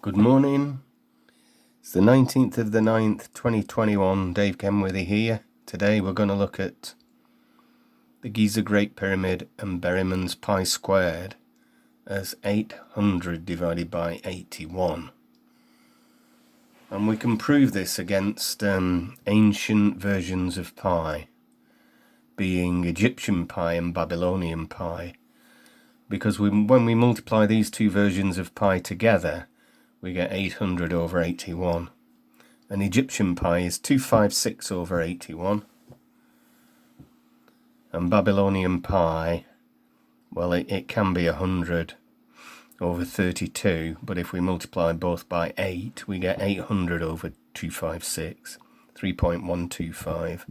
Good morning. It's the 19th of the 9th, 2021. Dave Kenworthy here. Today we're going to look at the Giza Great Pyramid and Berriman's pi squared as 800 divided by 81. And we can prove this against ancient versions of pi, being Egyptian pi and Babylonian pi. Because when we multiply these two versions of pi together, we get 800 over 81. And Egyptian pi is 256 over 81. And Babylonian pi, well, it can be 100 over 32, but if we multiply both by 8, we get 800 over 256, 3.125,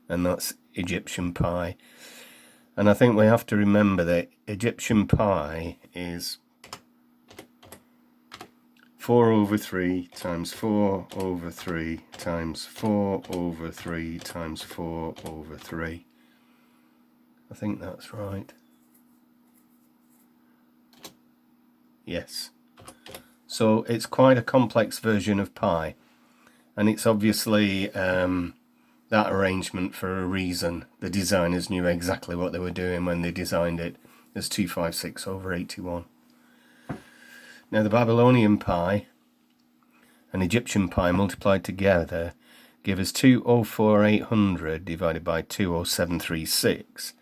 and that's Egyptian pi. And I think we have to remember that Egyptian pi is 4 over 3 times 4 over 3 times 4 over 3 times 4 over 3. I think that's right. Yes. So it's quite a complex version of pi. And it's obviously that arrangement for a reason. The designers knew exactly what they were doing when they designed it as 256 over 81. Now the Babylonian pi and Egyptian pi multiplied together give us 204,800 divided by 20736.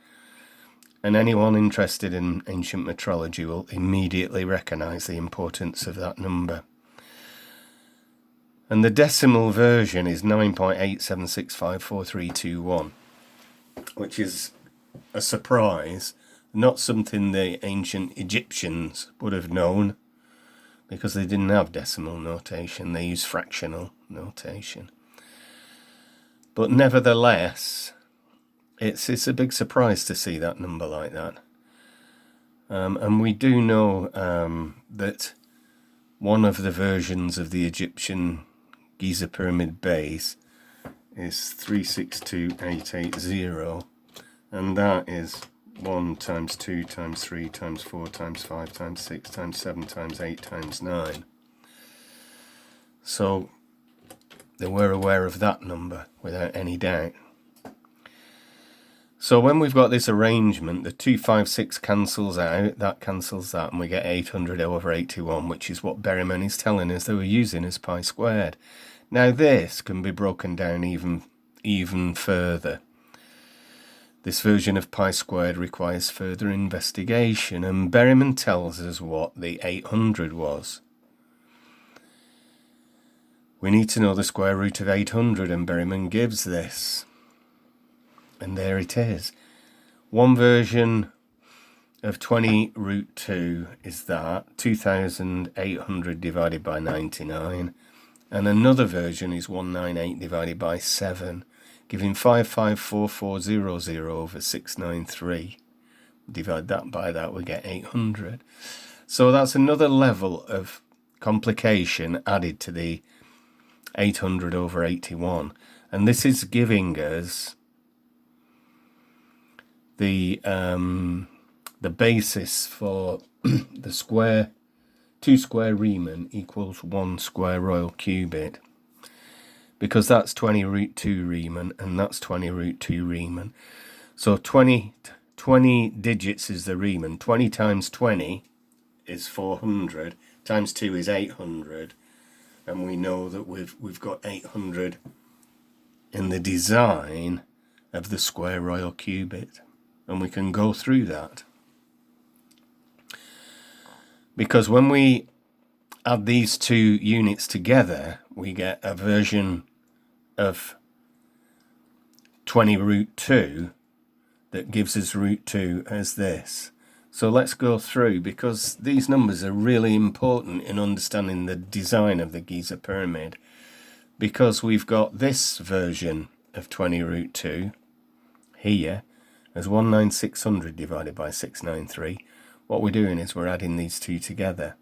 And anyone interested in ancient metrology will immediately recognise the importance of that number. And the decimal version is 9.87654321, which is a surprise, not something the ancient Egyptians would have known, because they didn't have decimal notation, they used fractional notation. But nevertheless, it's a big surprise to see that number like that. And we do know that one of the versions of the Egyptian Giza pyramid base is 362880, and that is 1 times 2 times 3 times 4 times 5 times 6 times 7 times 8 times 9. So they were aware of that number without any doubt. So when we've got this arrangement, the 256 cancels out, that cancels that, and we get 800 over 81, which is what Berriman is telling us they were using as pi squared. Now this can be broken down even further. This version of pi squared requires further investigation, and Berriman tells us what the 800 was. We need to know the square root of 800, and Berriman gives this. And there it is. One version of 20 root 2 is that, 2,800 divided by 99. And another version is 198 divided by 7. Giving 554400 over 693. Divide that by that, we get 800. So that's another level of complication added to the 800 over 81. And this is giving us the basis for the square, 2 square Riemann equals 1 square royal cubit. Because that's 20 root 2 Riemann, and that's 20 root 2 Riemann. So 20 digits is the Riemann. 20 times 20 is 400, times 2 is 800, and we know that we've got 800 in the design of the square royal cubit, and we can go through that. Because when we add these two units together, we get a version of 20 root 2 that gives us root 2 as this. So let's go through, because these numbers are really important in understanding the design of the Giza pyramid. Because we've got this version of 20 root 2 here as 19600 divided by 693. What we're doing is we're adding these two together.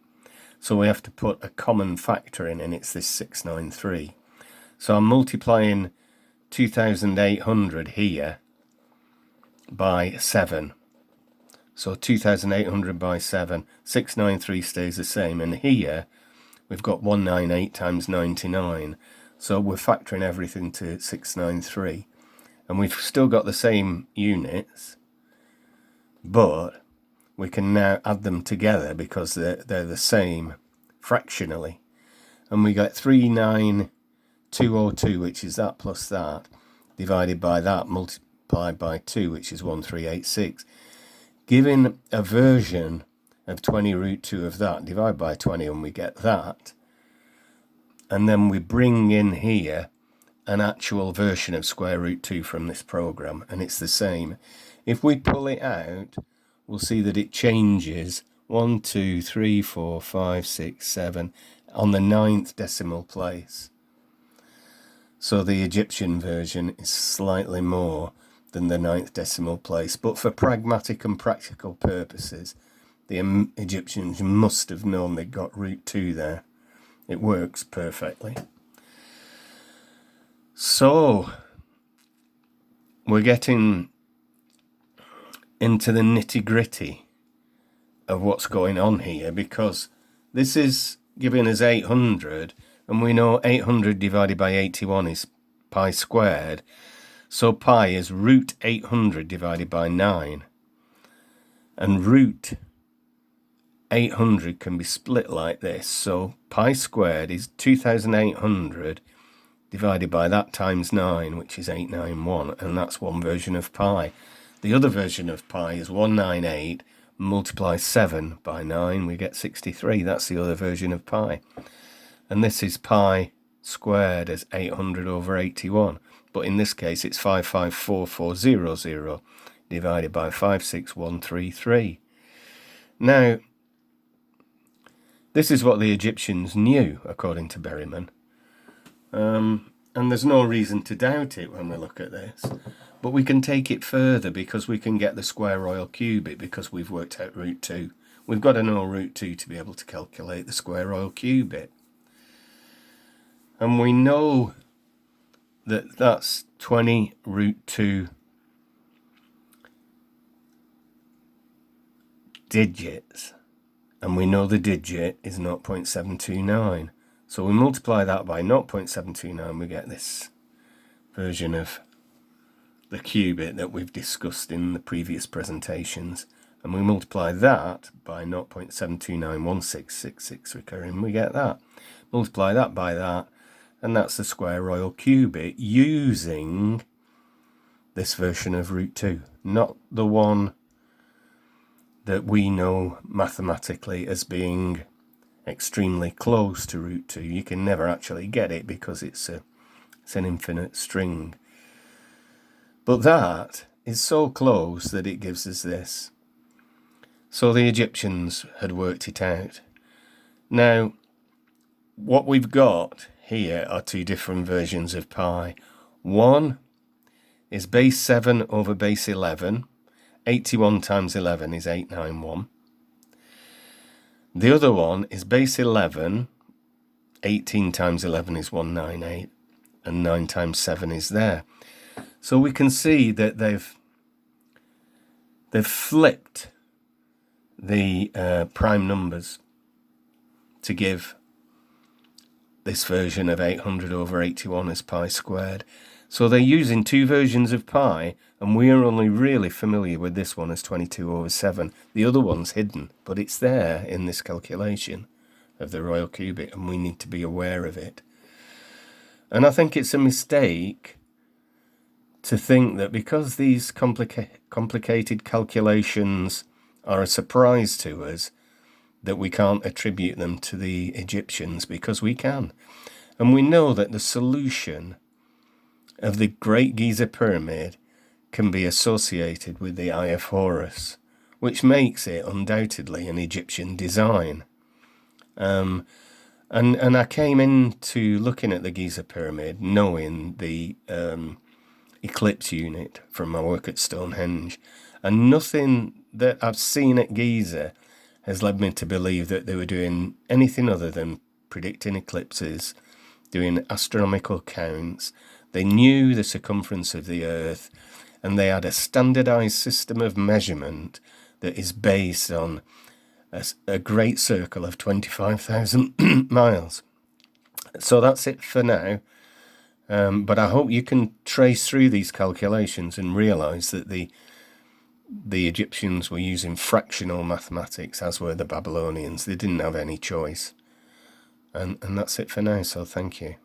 So we have to put a common factor in, and it's this 693. So I'm multiplying 2,800 here by 7. So 2,800 by 7, 693 stays the same. And here we've got 198 times 99. So we're factoring everything to 693. And we've still got the same units, but we can now add them together because they're the same fractionally. And we get 39202, which is that plus that, divided by that, multiplied by 2, which is 1386. Giving a version of 20 root 2 of that, divide by 20, and we get that. And then we bring in here an actual version of square root 2 from this program, and it's the same. If we pull it out, we'll see that it changes 1, 2, 3, 4, 5, 6, 7 on the 9th decimal place. So the Egyptian version is slightly more than the 9th decimal place, but for pragmatic and practical purposes, the Egyptians must have known they got root 2 there. It works perfectly. So we're getting into the nitty-gritty of what's going on here, because this is giving us 800, and we know 800 divided by 81 is pi squared. So pi is root 800 divided by 9. And root 800 can be split like this. So pi squared is 2,800 divided by that times 9, which is 891. And that's one version of pi. The other version of pi is 198. Multiply 7 by 9, we get 63. That's the other version of pi. And this is pi squared as 800 over 81. But in this case, it's 554400 divided by 56133. Now, this is what the Egyptians knew, according to Berriman. And there's no reason to doubt it when we look at this. But we can take it further, because we can get the square royal cubic, because we've worked out root 2. We've got to know root 2 to be able to calculate the square royal cubic. And we know that that's 20 root 2 digits. And we know the digit is 0.729. So we multiply that by 0.729, we get this version of the cubit that we've discussed in the previous presentations. And we multiply that by 0.7291666 recurring, we get that. Multiply that by that, and that's the square royal cubit using this version of root 2, not the one that we know mathematically as being extremely close to root 2. You can never actually get it because it's an infinite string. But that is so close that it gives us this. So the Egyptians had worked it out. Now, what we've got here are two different versions of pi. One is base 7 over base 11. 81 times 11 is 891. The other one is base 11. 18 times 11 is 198. And 9 times 7 is there. So we can see that they've flipped the prime numbers to give this version of 800 over 81 as pi squared. So they're using two versions of pi, and we are only really familiar with this one as 22 over 7. The other one's hidden, but it's there in this calculation of the royal cubic, and we need to be aware of it. And I think it's a mistake to think that because these complicated calculations are a surprise to us, that we can't attribute them to the Egyptians, because we can. And we know that the solution of the Great Giza Pyramid can be associated with the Eye of Horus, which makes it undoubtedly an Egyptian design. And I came into looking at the Giza Pyramid knowing the eclipse unit from my work at Stonehenge, and nothing that I've seen at Giza has led me to believe that they were doing anything other than predicting eclipses, doing astronomical counts. They knew the circumference of the Earth, and they had a standardized system of measurement that is based on a great circle of 25,000 miles. So that's it for now. But I hope you can trace through these calculations and realise that the Egyptians were using fractional mathematics, as were the Babylonians. They didn't have any choice. And that's it for now, so thank you.